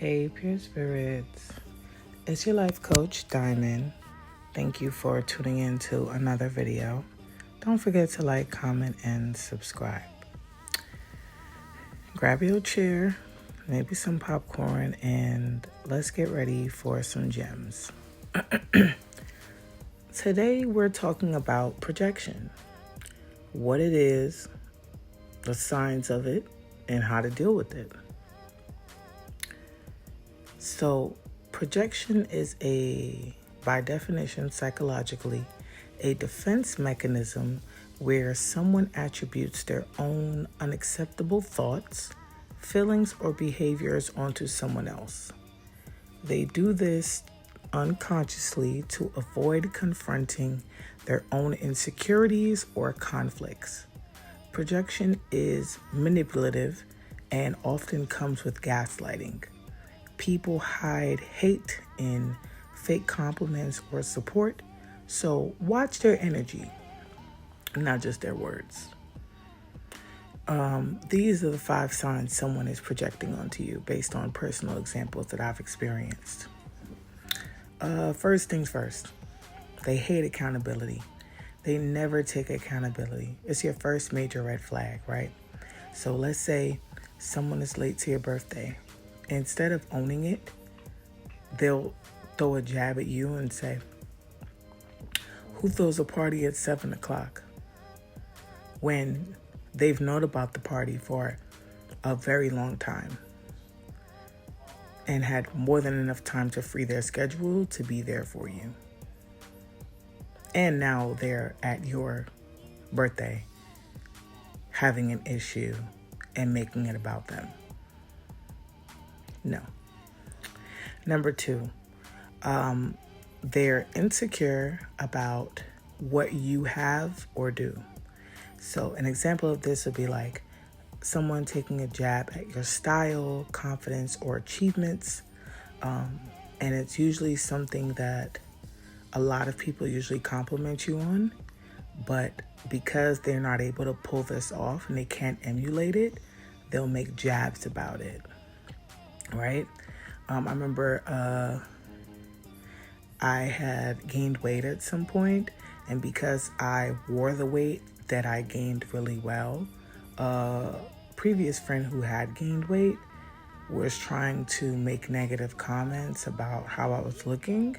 Hey, Pure Spirits. It's your life coach, Diamond. Thank you for tuning in to another video. Don't forget to like, comment, and subscribe. Grab your chair, maybe some popcorn, and let's get ready for some gems. Today, we're talking about projection, what it is, the signs of it, and how to deal with it. So, projection is by definition, psychologically, a defense mechanism where someone attributes their own unacceptable thoughts, feelings, or behaviors onto someone else. They do this unconsciously to avoid confronting their own insecurities or conflicts. Projection is manipulative and often comes with gaslighting. People hide hate in fake compliments or support, so watch their energy, not just their words. These are the 5 signs someone is projecting onto you based on personal examples that I've experienced. First things first, they hate accountability. They never take accountability. It's your first major red flag, right? So let's say someone is late to your birthday. Instead of owning it, they'll throw a jab at you and say, who throws a party at 7 o'clock? When they've known about the party for a very long time and had more than enough time to free their schedule to be there for you. And now they're at your birthday having an issue and making it about them. No. Number 2, they're insecure about what you have or do. So an example of this would be like someone taking a jab at your style, confidence, or achievements. And it's usually something that a lot of people usually compliment you on, but because they're not able to pull this off and they can't emulate it, they'll make jabs about it. Right? I remember I had gained weight at some point, and because I wore the weight that I gained really well, a previous friend who had gained weight was trying to make negative comments about how I was looking,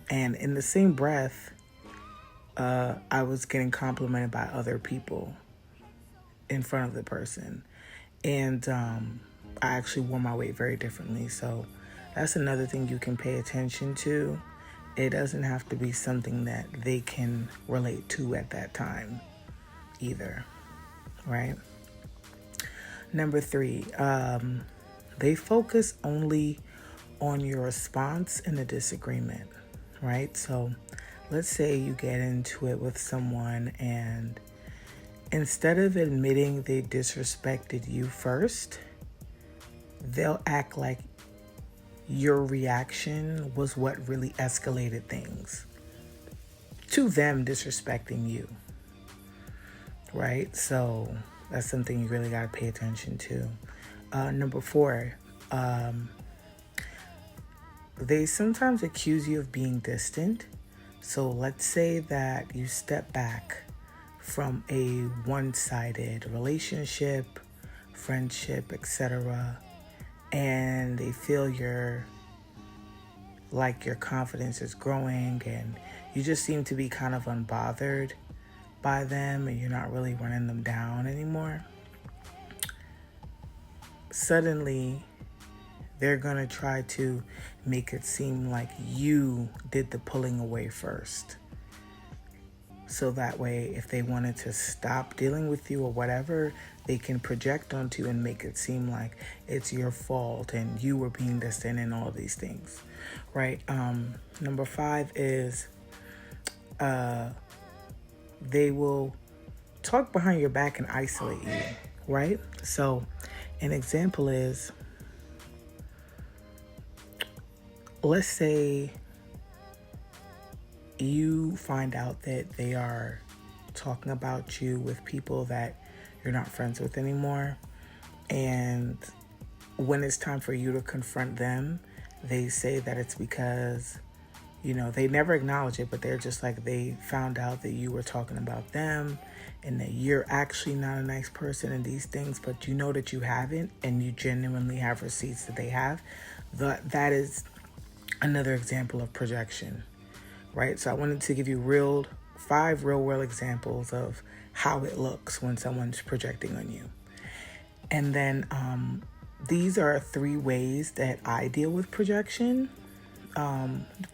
and in the same breath, I was getting complimented by other people in front of the person, and I actually wore my weight very differently. So that's another thing you can pay attention to. It doesn't have to be something that they can relate to at that time either, right? Number 3, they focus only on your response in a disagreement, right? So let's say you get into it with someone and instead of admitting they disrespected you first, they'll act like your reaction was what really escalated things to them disrespecting you, right? So that's something you really got to pay attention to. Number 4, they sometimes accuse you of being distant. So let's say that you step back from a one-sided relationship, friendship, etc., and they feel your confidence is growing and you just seem to be kind of unbothered by them and you're not really running them down anymore. Suddenly, they're going to try to make it seem like you did the pulling away first. So that way, if they wanted to stop dealing with you or whatever, they can project onto you and make it seem like it's your fault and you were being distant and all of these things, right? Number 5 is they will talk behind your back and isolate you, right? So an example is, let's say you find out that they are talking about you with people that you're not friends with anymore, and when it's time for you to confront them, they say that it's because, they never acknowledge it, but they're just like, they found out that you were talking about them and that you're actually not a nice person and these things, but you know that you haven't, and you genuinely have receipts that they have. That is another example of projection, right? So I wanted to give you 5 real world examples of how it looks when someone's projecting on you. And then these are 3 ways that I deal with projection.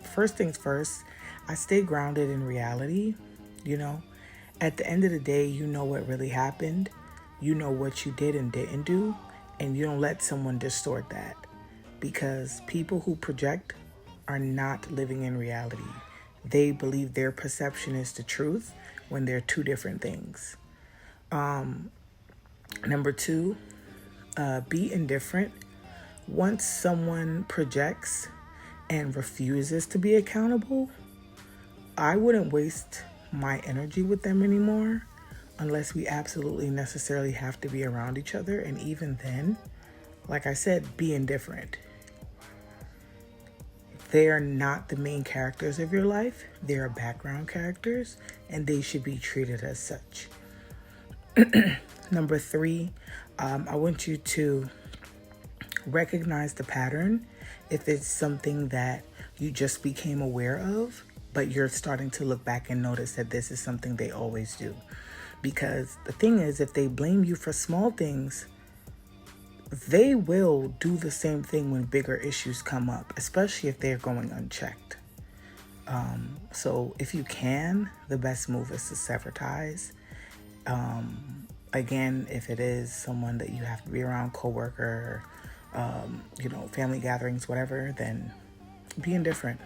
First things first, I stay grounded in reality. At the end of the day, you know what really happened. You know what you did and didn't do, and you don't let someone distort that, because people who project are not living in reality. They believe their perception is the truth when they're 2 different things. Number 2, be indifferent. Once someone projects and refuses to be accountable, I wouldn't waste my energy with them anymore unless we absolutely necessarily have to be around each other. And even then, like I said, be indifferent. They are not the main characters of your life. They are background characters, and they should be treated as such. Number 3, I want you to recognize the pattern. If it's something that you just became aware of, but you're starting to look back and notice that this is something they always do. Because the thing is, if they blame you for small things, they will do the same thing when bigger issues come up, especially if they're going unchecked. So if you can, the best move is to sever ties. Again, if it is someone that you have to be around, coworker, family gatherings, whatever, then be indifferent.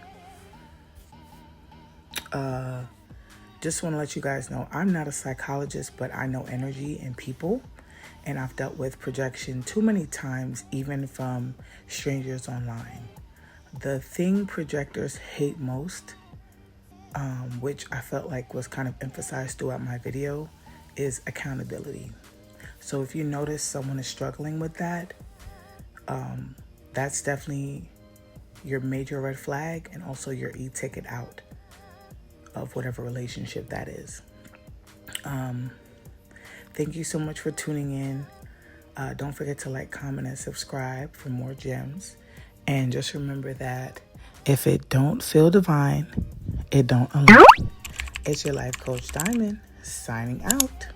Just want to let you guys know, I'm not a psychologist, but I know energy and people, and I've dealt with projection too many times, even from strangers online. The thing projectors hate most, which I felt like was kind of emphasized throughout my video, is accountability. So if you notice someone is struggling with that, that's definitely your major red flag, and also your e-ticket out of whatever relationship that is. Thank you so much for tuning in. Don't forget to like, comment, and subscribe for more gems. And just remember that if it don't feel divine, it don't align. It's your life coach Diamond signing out.